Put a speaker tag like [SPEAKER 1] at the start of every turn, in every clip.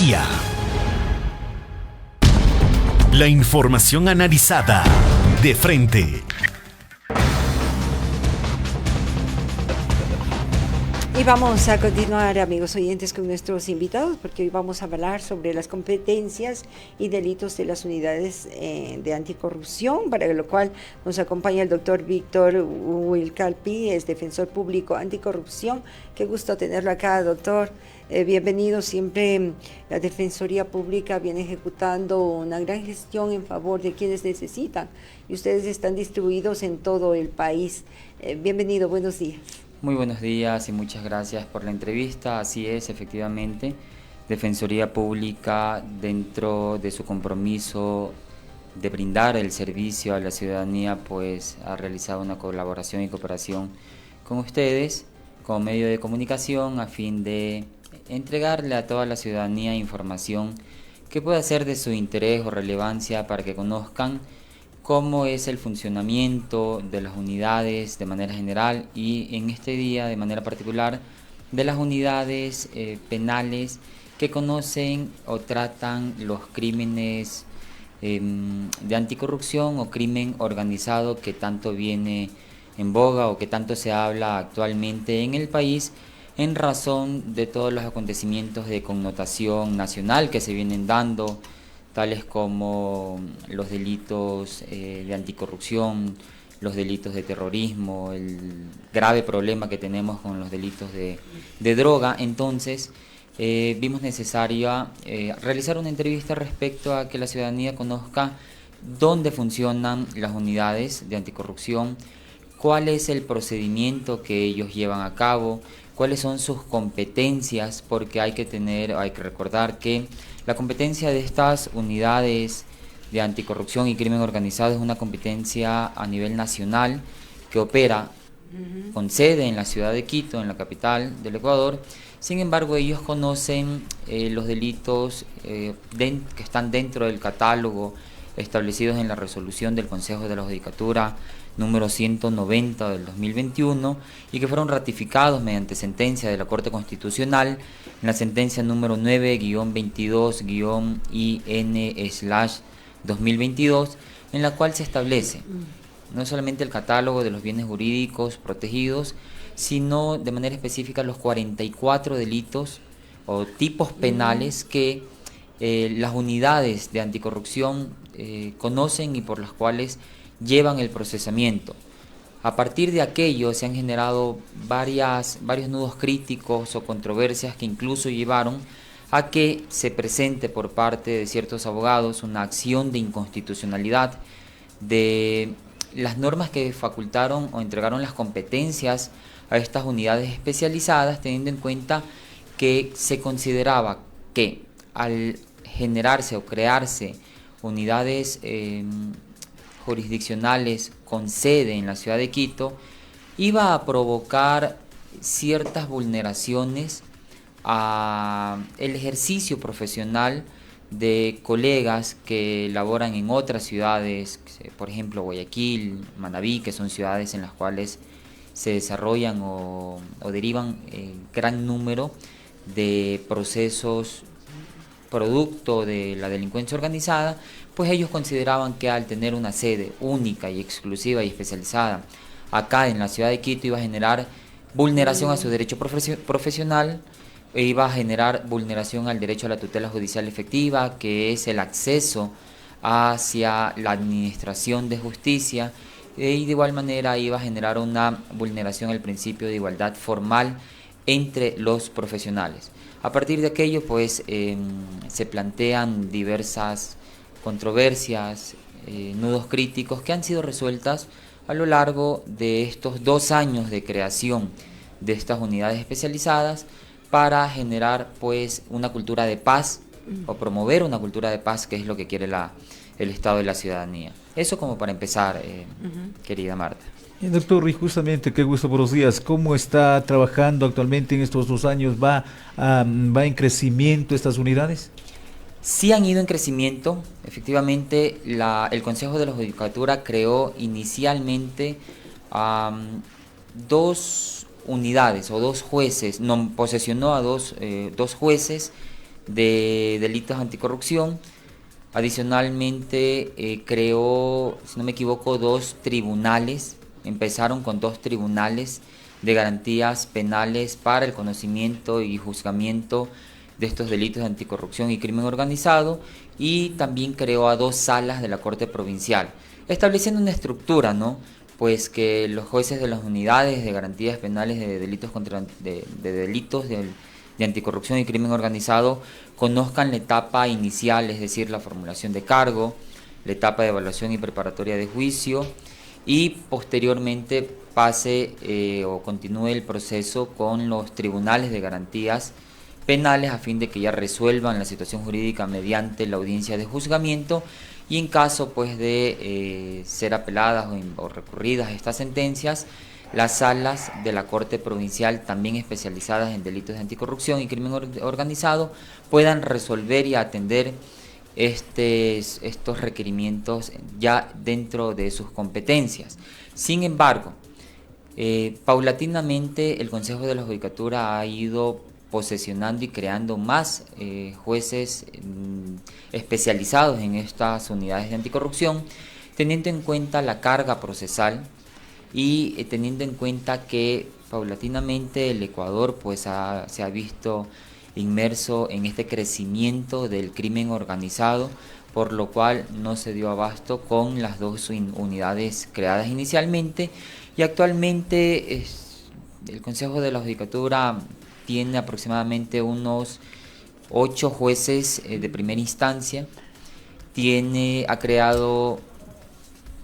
[SPEAKER 1] tecnología. La información analizada de frente.
[SPEAKER 2] Y vamos a continuar, amigos oyentes, con nuestros invitados, porque hoy vamos a hablar sobre las competencias y delitos de las unidades de anticorrupción, para lo cual nos acompaña el doctor Víctor Huilcalpi, es defensor público anticorrupción. Qué gusto tenerlo acá, doctor. Bienvenido. Siempre la Defensoría Pública viene ejecutando una gran gestión en favor de quienes necesitan, y ustedes están distribuidos en todo el país. Bienvenido, buenos días.
[SPEAKER 3] Muy buenos días y muchas gracias por la entrevista. Así es, efectivamente, Defensoría Pública, dentro de su compromiso de brindar el servicio a la ciudadanía, pues ha realizado una colaboración y cooperación con ustedes como medio de comunicación a fin de entregarle a toda la ciudadanía información que pueda ser de su interés o relevancia para que conozcan cómo es el funcionamiento de las unidades de manera general y en este día de manera particular de las unidades penales que conocen o tratan los crímenes de anticorrupción o crimen organizado que tanto viene en boga o que tanto se habla actualmente en el país en razón de todos los acontecimientos de connotación nacional que se vienen dando, tales como los delitos de anticorrupción, los delitos de terrorismo, el grave problema que tenemos con los delitos de droga. Entonces, vimos necesario realizar una entrevista respecto a que la ciudadanía conozca dónde funcionan las unidades de anticorrupción, cuál es el procedimiento que ellos llevan a cabo, cuáles son sus competencias, porque hay que recordar que la competencia de estas unidades de anticorrupción y crimen organizado es una competencia a nivel nacional que opera con sede en la ciudad de Quito, en la capital del Ecuador. Sin embargo, ellos conocen los delitos que están dentro del catálogo establecidos en la resolución del Consejo de la Judicatura número 190 del 2021 y que fueron ratificados mediante sentencia de la Corte Constitucional en la sentencia número 9-22-IN/2022, en la cual se establece no solamente el catálogo de los bienes jurídicos protegidos, sino de manera específica los 44 delitos o tipos penales que las unidades de anticorrupción conocen y por las cuales llevan el procesamiento. A partir de aquello se han generado varios nudos críticos o controversias que incluso llevaron a que se presente por parte de ciertos abogados una acción de inconstitucionalidad de las normas que facultaron o entregaron las competencias a estas unidades especializadas, teniendo en cuenta que se consideraba que al generarse o crearse unidades jurisdiccionales con sede en la ciudad de Quito, iba a provocar ciertas vulneraciones a el ejercicio profesional de colegas que laboran en otras ciudades, por ejemplo Guayaquil, Manabí, que son ciudades en las cuales se desarrollan o derivan gran número de procesos producto de la delincuencia organizada, pues ellos consideraban que al tener una sede única y exclusiva y especializada acá en la ciudad de Quito iba a generar vulneración a su derecho profesional, e iba a generar vulneración al derecho a la tutela judicial efectiva, que es el acceso hacia la administración de justicia, y de igual manera iba a generar una vulneración al principio de igualdad formal entre los profesionales. A partir de aquello, pues, se plantean diversas controversias, nudos críticos que han sido resueltas a lo largo de estos 2 años de creación de estas unidades especializadas para generar, pues, una cultura de paz o promover una cultura de paz, que es lo que quiere el Estado de la ciudadanía. Eso como para empezar, querida Marta.
[SPEAKER 4] Doctor, y justamente, qué gusto, buenos días. ¿Cómo está trabajando actualmente en estos 2 años? ¿Va en crecimiento estas unidades?
[SPEAKER 3] Sí han ido en crecimiento. Efectivamente, el Consejo de la Judicatura creó inicialmente 2 unidades o 2 jueces, posesionó a dos jueces de delitos anticorrupción. Adicionalmente, creó, si no me equivoco, 2 tribunales. Empezaron con 2 tribunales de garantías penales para el conocimiento y juzgamiento de estos delitos de anticorrupción y crimen organizado, y también creó a 2 salas de la Corte Provincial, estableciendo una estructura, ¿no? Pues que los jueces de las unidades de garantías penales de delitos de anticorrupción y crimen organizado conozcan la etapa inicial, es decir, la formulación de cargo, la etapa de evaluación y preparatoria de juicio, y posteriormente pase o continúe el proceso con los tribunales de garantías penales a fin de que ya resuelvan la situación jurídica mediante la audiencia de juzgamiento, y en caso pues de ser apeladas o recurridas estas sentencias, las salas de la Corte Provincial, también especializadas en delitos de anticorrupción y crimen organizado, puedan resolver y atender estos requerimientos ya dentro de sus competencias. Sin embargo, paulatinamente el Consejo de la Judicatura ha ido posesionando y creando más jueces especializados en estas unidades de anticorrupción, teniendo en cuenta la carga procesal y teniendo en cuenta que paulatinamente el Ecuador pues se ha visto inmerso en este crecimiento del crimen organizado, por lo cual no se dio abasto con las 2 unidades creadas inicialmente, y actualmente el Consejo de la Judicatura tiene aproximadamente unos 8 jueces de primera instancia, ha creado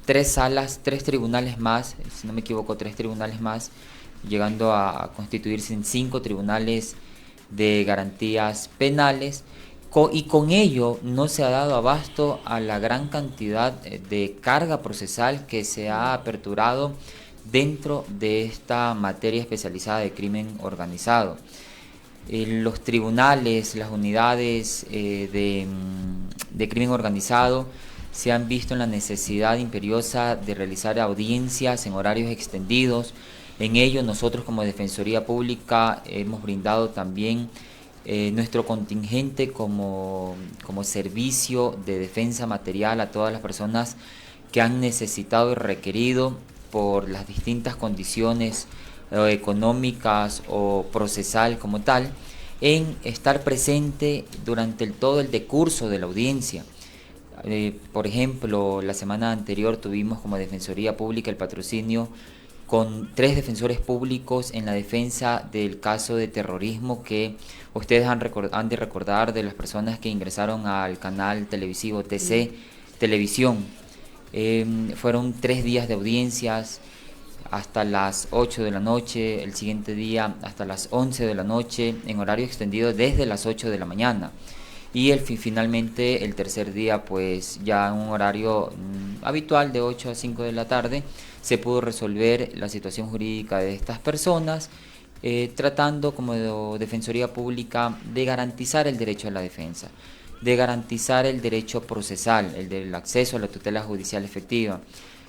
[SPEAKER 3] 3 salas, 3 tribunales más, si no me equivoco, 3 tribunales más, llegando a constituirse en 5 tribunales de garantías penales, y con ello no se ha dado abasto a la gran cantidad de carga procesal que se ha aperturado dentro de esta materia especializada de crimen organizado. Los tribunales, las unidades de crimen organizado se han visto en la necesidad imperiosa de realizar audiencias en horarios extendidos. En ello nosotros como Defensoría Pública hemos brindado también nuestro contingente como servicio de defensa material a todas las personas que han necesitado y requerido por las distintas condiciones económicas o procesal como tal, en estar presente durante todo el decurso de la audiencia. Por ejemplo, la semana anterior tuvimos como Defensoría Pública el patrocinio con 3 defensores públicos en la defensa del caso de terrorismo que ustedes han de recordar, de las personas que ingresaron al canal televisivo TC Televisión. Fueron 3 días de audiencias hasta las 8 de la noche, el siguiente día hasta las 11 de la noche, en horario extendido desde las 8 de la mañana. Y finalmente el tercer día, pues ya en un horario habitual de 8 a 5 de la tarde, se pudo resolver la situación jurídica de estas personas, tratando como Defensoría Pública de garantizar el derecho a la defensa, de garantizar el derecho procesal, el del acceso a la tutela judicial efectiva.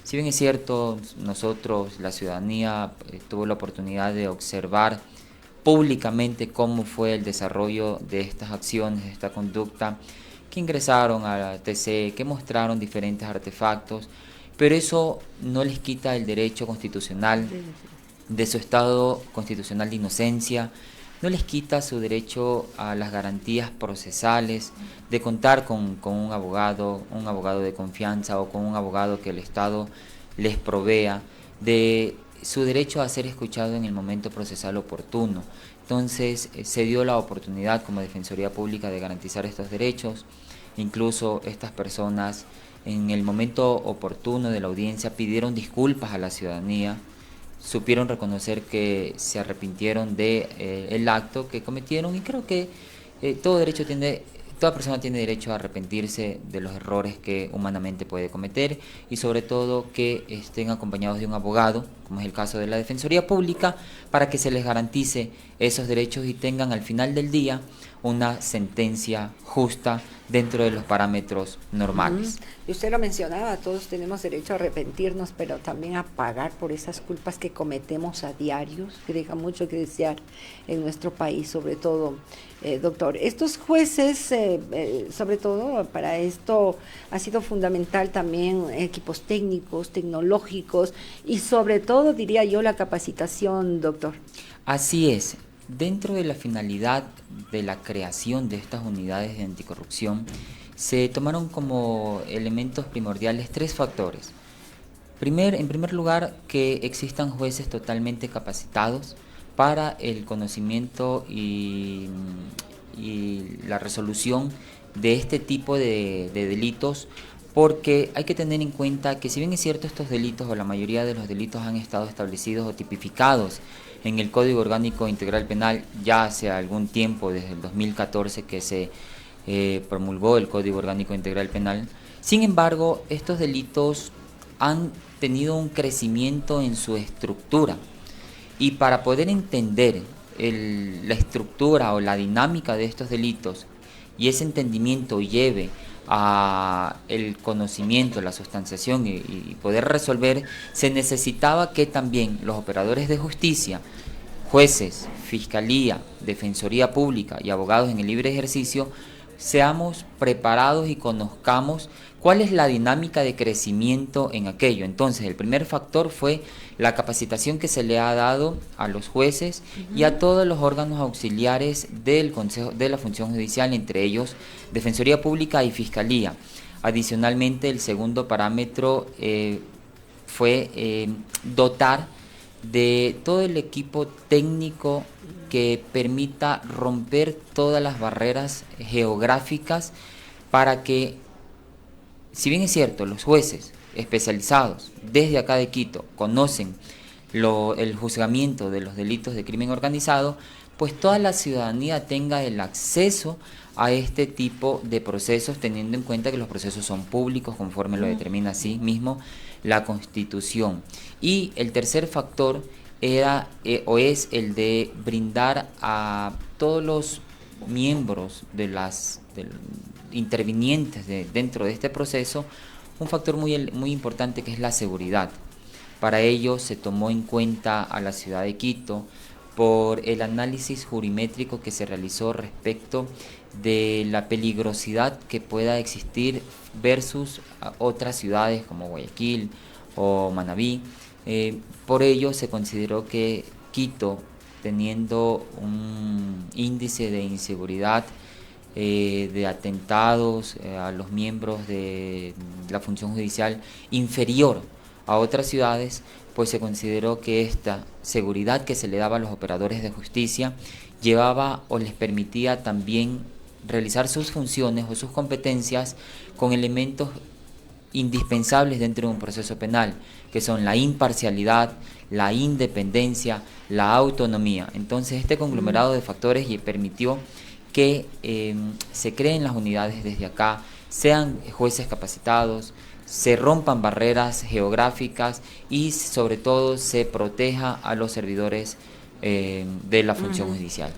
[SPEAKER 3] Si bien es cierto, nosotros, la ciudadanía, tuvo la oportunidad de observar públicamente cómo fue el desarrollo de estas acciones, de esta conducta, que ingresaron a la TC, que mostraron diferentes artefactos, pero eso no les quita el derecho constitucional de su estado constitucional de inocencia, no les quita su derecho a las garantías procesales, de contar con un abogado de confianza o con un abogado que el Estado les provea, de su derecho a ser escuchado en el momento procesal oportuno. Entonces se dio la oportunidad como Defensoría Pública de garantizar estos derechos. Incluso estas personas en el momento oportuno de la audiencia pidieron disculpas a la ciudadanía, supieron reconocer que se arrepintieron de el acto que cometieron, y creo que toda persona tiene derecho a arrepentirse de los errores que humanamente puede cometer, y sobre todo que estén acompañados de un abogado, como es el caso de la Defensoría Pública, para que se les garantice esos derechos y tengan al final del día una sentencia justa dentro de los parámetros normales.
[SPEAKER 2] Y usted lo mencionaba, todos tenemos derecho a arrepentirnos, pero también a pagar por esas culpas que cometemos a diarios, que dejan mucho que desear en nuestro país, sobre todo, doctor. Estos jueces, sobre todo para esto, ha sido fundamental también equipos técnicos, tecnológicos y sobre todo, diría yo, la capacitación, doctor.
[SPEAKER 3] Así es. Dentro de la finalidad de la creación de estas unidades de anticorrupción, se tomaron como elementos primordiales 3 factores. En primer lugar, que existan jueces totalmente capacitados para el conocimiento y la resolución de este tipo de delitos, porque hay que tener en cuenta que si bien es cierto estos delitos o la mayoría de los delitos han estado establecidos o tipificados en el Código Orgánico Integral Penal ya hace algún tiempo, desde el 2014 que se promulgó el Código Orgánico Integral Penal, sin embargo estos delitos han tenido un crecimiento en su estructura, y para poder entender la estructura o la dinámica de estos delitos y ese entendimiento lleve a el conocimiento, la sustanciación y poder resolver, se necesitaba que también los operadores de justicia, jueces, fiscalía, defensoría pública y abogados en el libre ejercicio seamos preparados y conozcamos cuál es la dinámica de crecimiento en aquello. Entonces, el primer factor fue la capacitación que se le ha dado a los jueces y a todos los órganos auxiliares del Consejo de la Función Judicial, entre ellos Defensoría Pública y Fiscalía. Adicionalmente, el segundo parámetro fue dotar de todo el equipo técnico que permita romper todas las barreras geográficas para que, si bien es cierto, los jueces especializados desde acá de Quito conocen el juzgamiento de los delitos de crimen organizado, pues toda la ciudadanía tenga el acceso a este tipo de procesos, teniendo en cuenta que los procesos son públicos conforme lo determina así mismo la Constitución. Y el tercer factor era es el de brindar a todos los miembros de intervinientes dentro de este proceso un factor muy importante, que es la seguridad. Para ello se tomó en cuenta a la ciudad de Quito por el análisis jurimétrico que se realizó respecto de la peligrosidad que pueda existir versus otras ciudades como Guayaquil o Manabí. Por ello se consideró que Quito, teniendo un índice de inseguridad, de atentados a los miembros de la función judicial inferior a otras ciudades, pues se consideró que esta seguridad que se le daba a los operadores de justicia llevaba o les permitía también realizar sus funciones o sus competencias con elementos indispensables dentro de un proceso penal, que son la imparcialidad, la independencia, la autonomía. Entonces este conglomerado de factores permitió que se creen las unidades desde acá, sean jueces capacitados, se rompan barreras geográficas y sobre todo se proteja a los servidores de la función judicial.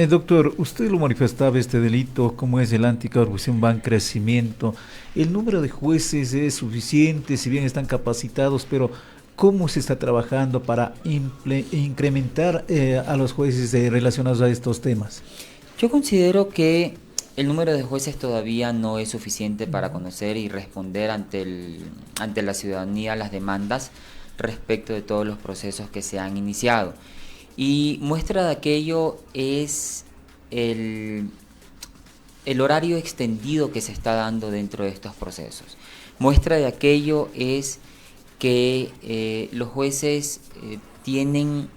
[SPEAKER 4] Doctor, usted lo manifestaba, este delito, como es el anticorrupción, va en crecimiento. El número de jueces es suficiente, si bien están capacitados, pero ¿cómo se está trabajando para incrementar a los jueces relacionados a estos temas?
[SPEAKER 3] Yo considero que el número de jueces todavía no es suficiente para conocer y responder ante la ciudadanía las demandas respecto de todos los procesos que se han iniciado. Y muestra de aquello es el horario extendido que se está dando dentro de estos procesos. Muestra de aquello es que los jueces tienen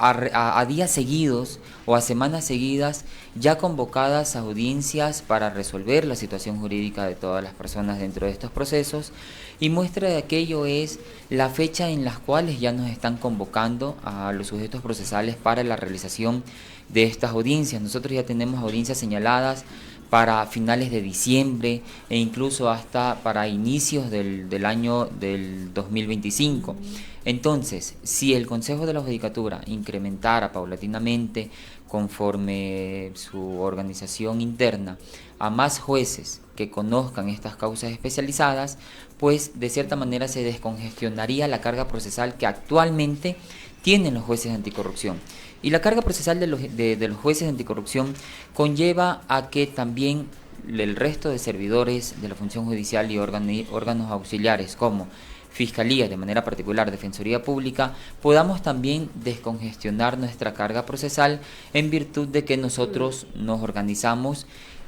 [SPEAKER 3] a días seguidos o a semanas seguidas ya convocadas audiencias para resolver la situación jurídica de todas las personas dentro de estos procesos, y muestra de aquello es la fecha en las cuales ya nos están convocando a los sujetos procesales para la realización de estas audiencias. Nosotros ya tenemos audiencias señaladas para finales de diciembre e incluso hasta para inicios del año del 2025. Entonces, si el Consejo de la Judicatura incrementara paulatinamente conforme su organización interna, a más jueces que conozcan estas causas especializadas, pues de cierta manera se descongestionaría la carga procesal que actualmente tienen los jueces de anticorrupción. Y la carga procesal de los jueces de anticorrupción conlleva a que también el resto de servidores de la función judicial y órganos auxiliares como Fiscalía, de manera particular Defensoría Pública, podamos también descongestionar nuestra carga procesal en virtud de que nosotros nos organizamos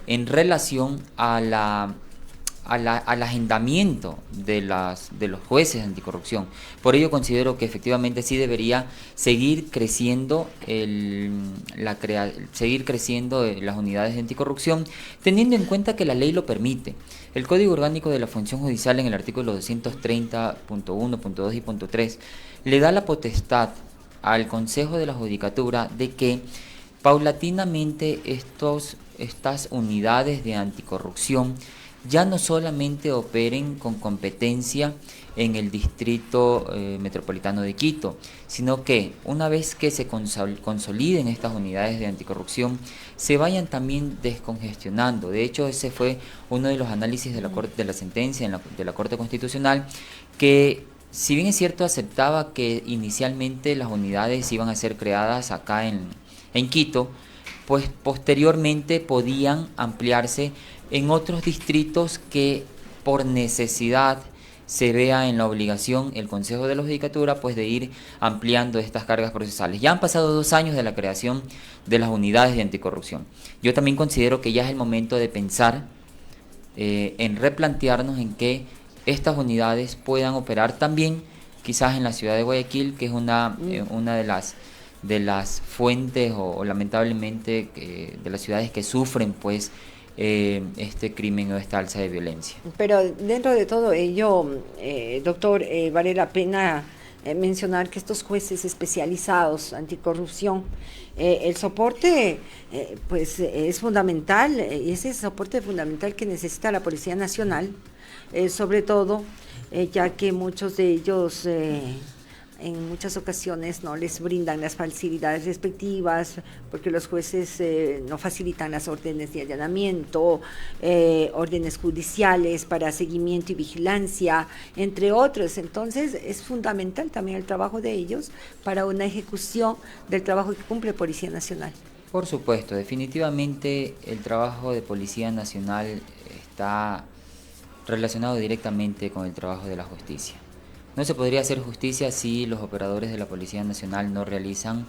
[SPEAKER 3] en relación al agendamiento de los jueces de anticorrupción. Por ello considero que efectivamente sí debería seguir creciendo las unidades de anticorrupción, teniendo en cuenta que la ley lo permite. El Código Orgánico de la Función Judicial, en el artículo 230.1, punto 2 y punto 3, le da la potestad al Consejo de la Judicatura de que paulatinamente estas unidades de anticorrupción ya no solamente operen con competencia en el distrito metropolitano de Quito, sino que una vez que se consoliden estas unidades de anticorrupción, se vayan también descongestionando. De hecho, ese fue uno de los análisis de la sentencia de la Corte Constitucional, que si bien es cierto aceptaba que inicialmente las unidades iban a ser creadas acá en Quito, pues posteriormente podían ampliarse en otros distritos que por necesidad se vea en la obligación el Consejo de la Judicatura pues de ir ampliando estas cargas procesales. Ya han pasado 2 años de la creación de las unidades de anticorrupción. Yo también considero que ya es el momento de pensar en replantearnos en que estas unidades puedan operar también quizás en la ciudad de Guayaquil, que es una de las fuentes o lamentablemente de las ciudades que sufren pues este crimen o esta alza de violencia.
[SPEAKER 2] Pero dentro de todo ello, doctor, vale la pena mencionar que estos jueces especializados anticorrupción, el soporte pues es fundamental, y ese soporte fundamental que necesita la Policía Nacional, sobre todo ya que muchos de ellos en muchas ocasiones no les brindan las facilidades respectivas, porque los jueces no facilitan las órdenes de allanamiento, órdenes judiciales para seguimiento y vigilancia, entre otros. Entonces es fundamental también el trabajo de ellos para una ejecución del trabajo que cumple Policía Nacional.
[SPEAKER 3] Por supuesto, definitivamente el trabajo de Policía Nacional está relacionado directamente con el trabajo de la justicia. No se podría hacer justicia si los operadores de la Policía Nacional no realizan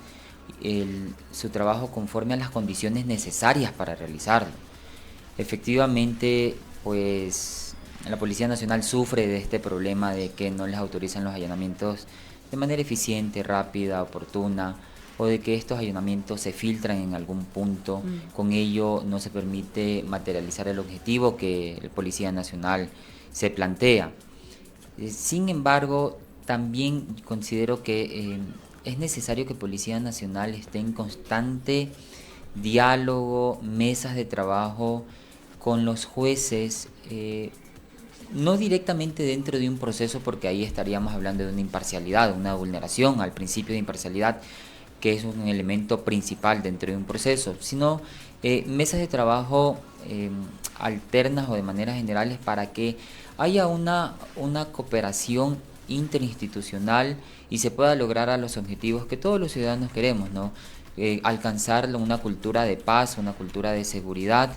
[SPEAKER 3] su trabajo conforme a las condiciones necesarias para realizarlo. Efectivamente, pues la Policía Nacional sufre de este problema de que no les autorizan los allanamientos de manera eficiente, rápida, oportuna, o de que estos allanamientos se filtran en algún punto. Con ello no se permite materializar el objetivo que el Policía Nacional se plantea. Sin embargo, también considero que es necesario que Policía Nacional esté en constante diálogo, mesas de trabajo con los jueces, no directamente dentro de un proceso, porque ahí estaríamos hablando de una imparcialidad, una vulneración al principio de imparcialidad, que es un elemento principal dentro de un proceso, sino mesas de trabajo alternas o de maneras generales para que haya una cooperación interinstitucional y se pueda lograr a los objetivos que todos los ciudadanos queremos, ¿no? Alcanzar una cultura de paz, una cultura de seguridad,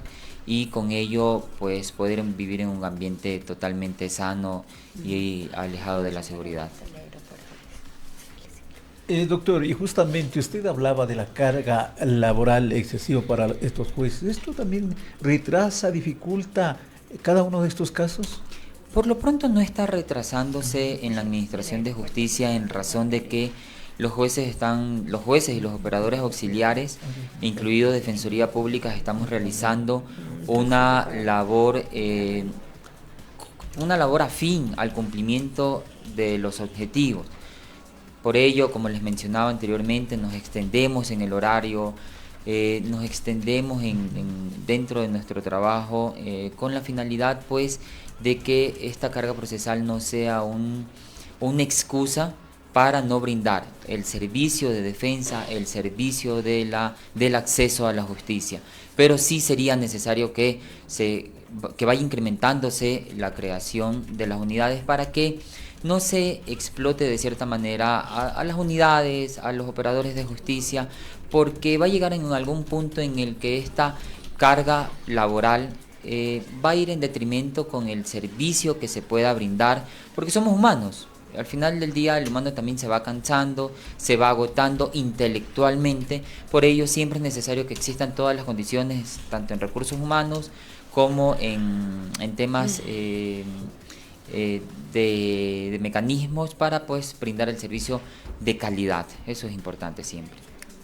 [SPEAKER 3] y con ello pues poder vivir en un ambiente totalmente sano y alejado de la seguridad.
[SPEAKER 4] Doctor, y justamente usted hablaba de la carga laboral excesiva para estos jueces. ¿Esto también retrasa, dificulta cada uno de estos casos?
[SPEAKER 3] Por lo pronto no está retrasándose en la Administración de Justicia, en razón de que los jueces y los operadores auxiliares, incluido Defensoría Pública, estamos realizando una labor afín al cumplimiento de los objetivos. Por ello, como les mencionaba anteriormente, nos extendemos en el horario, nos extendemos dentro de nuestro trabajo con la finalidad pues de que esta carga procesal no sea una excusa para no brindar el servicio de defensa, el servicio del acceso a la justicia. Pero sí sería necesario que vaya incrementándose la creación de las unidades para que no se explote de cierta manera a las unidades, a los operadores de justicia, porque va a llegar en algún punto en el que esta carga laboral va a ir en detrimento con el servicio que se pueda brindar, porque somos humanos. Al final del día el humano también se va cansando, se va agotando intelectualmente, por ello siempre es necesario que existan todas las condiciones, tanto en recursos humanos como en temas de mecanismos para pues brindar el servicio de calidad. Eso es importante siempre.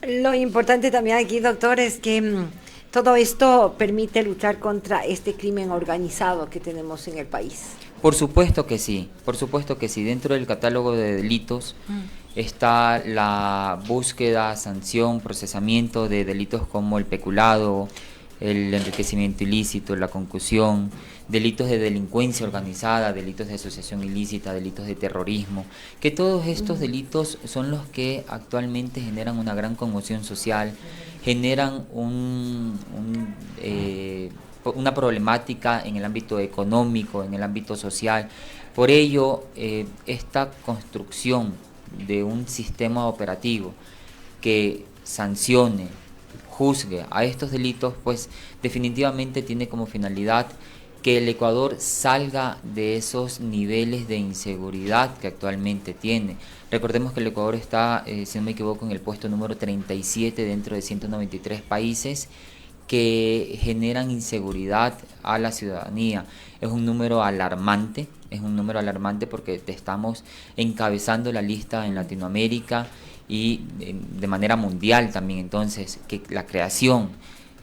[SPEAKER 2] Lo importante también aquí, doctor, es que todo esto permite luchar contra este crimen organizado que tenemos en el país.
[SPEAKER 3] Por supuesto que sí. Dentro del catálogo de delitos está la búsqueda, sanción, procesamiento de delitos como el peculado, el enriquecimiento ilícito, la concusión, delitos de delincuencia organizada, delitos de asociación ilícita, delitos de terrorismo, que todos estos delitos son los que actualmente generan una gran conmoción social, generan una problemática en el ámbito económico, en el ámbito social. Por ello, esta construcción de un sistema operativo que sancione, juzgue a estos delitos, pues definitivamente tiene como finalidad que el Ecuador salga de esos niveles de inseguridad que actualmente tiene. Recordemos que el Ecuador está, si no me equivoco, en el puesto número 37 dentro de 193 países que generan inseguridad a la ciudadanía. Es un número alarmante porque estamos encabezando la lista en Latinoamérica y de manera mundial también. Entonces, que la creación,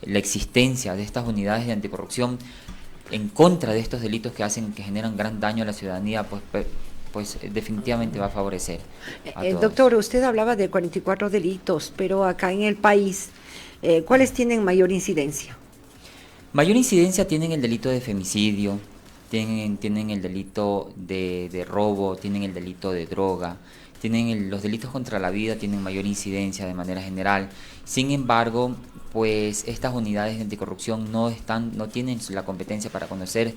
[SPEAKER 3] la existencia de estas unidades de anticorrupción en contra de estos delitos que generan gran daño a la ciudadanía, pues definitivamente va a favorecer a todos.
[SPEAKER 2] Doctor, usted hablaba de 44 delitos, pero acá en el país, ¿cuáles tienen mayor incidencia?
[SPEAKER 3] Mayor incidencia tienen el delito de femicidio, tienen el delito de robo, tienen el delito de droga, los delitos contra la vida tienen mayor incidencia de manera general. Sin embargo, pues estas unidades de anticorrupción no tienen la competencia para conocer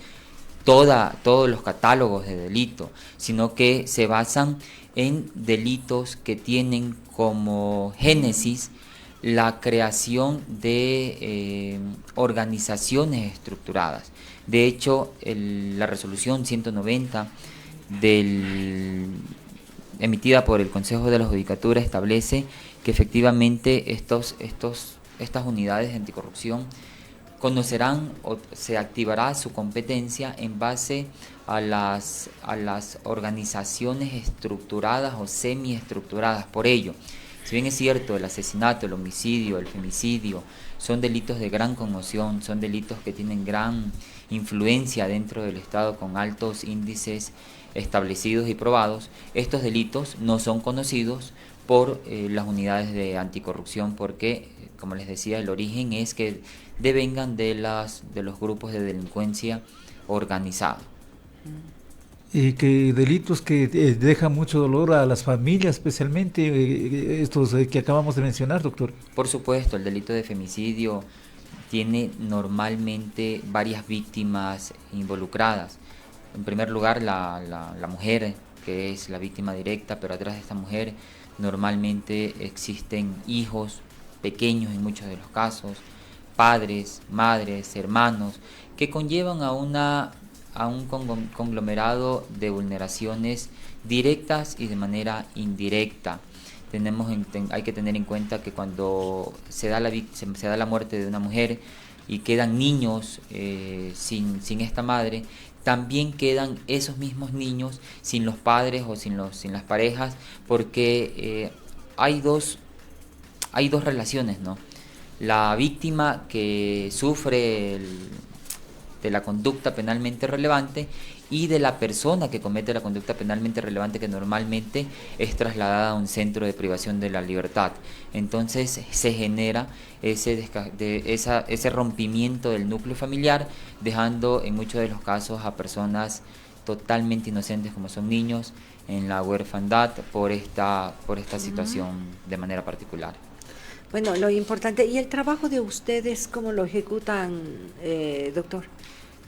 [SPEAKER 3] todos los catálogos de delito, sino que se basan en delitos que tienen como génesis la creación de organizaciones estructuradas. De hecho, la resolución 190 emitida por el Consejo de la Judicatura establece que efectivamente estas unidades de anticorrupción conocerán o se activará su competencia en base a las organizaciones estructuradas o semiestructuradas. Por ello, si bien es cierto, el asesinato, el homicidio, el femicidio son delitos de gran conmoción, son delitos que tienen gran influencia dentro del Estado con altos índices establecidos y probados, estos delitos no son conocidos por las unidades de anticorrupción porque, como les decía, el origen es que devengan de los grupos de delincuencia organizada.
[SPEAKER 4] Y que delitos que dejan mucho dolor a las familias, especialmente estos que acabamos de mencionar, doctor.
[SPEAKER 3] Por supuesto, el delito de femicidio tiene normalmente varias víctimas involucradas. En primer lugar, la mujer, que es la víctima directa, pero atrás de esta mujer normalmente existen hijos pequeños en muchos de los casos, padres, madres, hermanos, que conllevan a un conglomerado de vulneraciones directas y de manera indirecta. Hay que tener en cuenta que cuando se da la muerte de una mujer y quedan niños sin esta madre, también quedan esos mismos niños sin los padres o sin las parejas, porque hay dos relaciones, ¿no? La víctima que sufre de la conducta penalmente relevante y de la persona que comete la conducta penalmente relevante, que normalmente es trasladada a un centro de privación de la libertad. Entonces se genera ese rompimiento del núcleo familiar, dejando en muchos de los casos a personas totalmente inocentes como son niños en la huerfandad por esta situación de manera particular.
[SPEAKER 2] Bueno, lo importante, ¿y el trabajo de ustedes cómo lo ejecutan, doctor?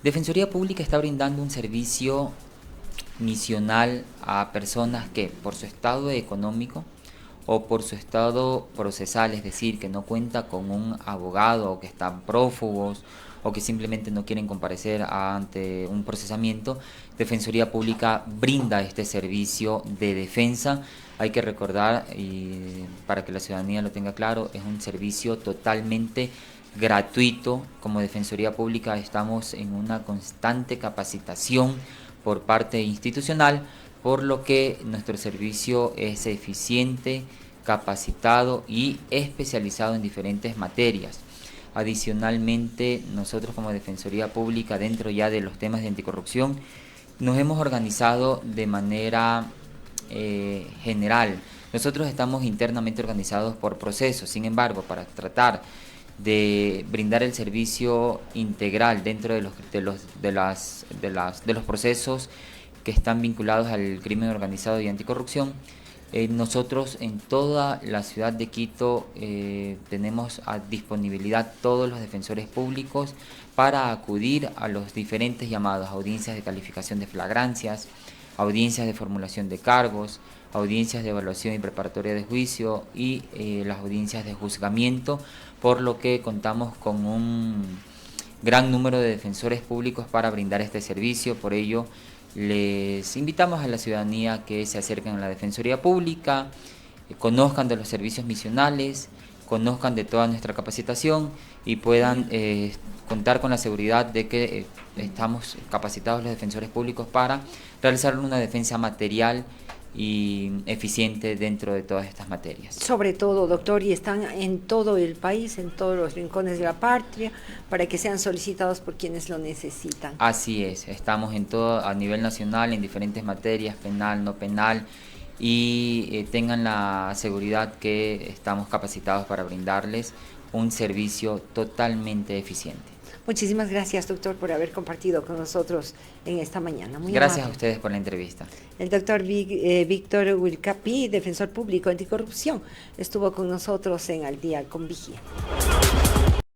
[SPEAKER 3] Defensoría Pública está brindando un servicio misional a personas que por su estado económico o por su estado procesal, es decir, que no cuenta con un abogado o que están prófugos o que simplemente no quieren comparecer ante un procesamiento, Defensoría Pública brinda este servicio de defensa. Hay que recordar, y para que la ciudadanía lo tenga claro, es un servicio totalmente gratuito. Como Defensoría Pública estamos en una constante capacitación por parte institucional, por lo que nuestro servicio es eficiente, capacitado y especializado en diferentes materias. Adicionalmente, nosotros como Defensoría Pública, dentro ya de los temas de anticorrupción, nos hemos organizado de manera general. Nosotros estamos internamente organizados por procesos, sin embargo, para tratar de brindar el servicio integral dentro de los procesos que están vinculados al crimen organizado y anticorrupción, nosotros en toda la ciudad de Quito tenemos a disponibilidad todos los defensores públicos para acudir a los diferentes llamados: audiencias de calificación de flagrancias, audiencias de formulación de cargos, audiencias de evaluación y preparatoria de juicio y las audiencias de juzgamiento, por lo que contamos con un gran número de defensores públicos para brindar este servicio. Por ello, les invitamos a la ciudadanía que se acerquen a la Defensoría Pública, conozcan de los servicios misionales, conozcan de toda nuestra capacitación y puedan contar con la seguridad de que estamos capacitados los defensores públicos para realizar una defensa material y eficiente dentro de todas estas materias.
[SPEAKER 2] Sobre todo, doctor, y están en todo el país, en todos los rincones de la patria, para que sean solicitados por quienes lo necesitan.
[SPEAKER 3] Así es, estamos en todo, a nivel nacional, en diferentes materias, penal, no penal, y tengan la seguridad que estamos capacitados para brindarles un servicio totalmente eficiente.
[SPEAKER 2] Muchísimas gracias, doctor, por haber compartido con nosotros en esta mañana. Muy
[SPEAKER 3] Gracias
[SPEAKER 2] amable
[SPEAKER 3] a ustedes por la entrevista.
[SPEAKER 2] El doctor Víctor Wilcapi, defensor público anticorrupción, estuvo con nosotros en Al Día con Vigía.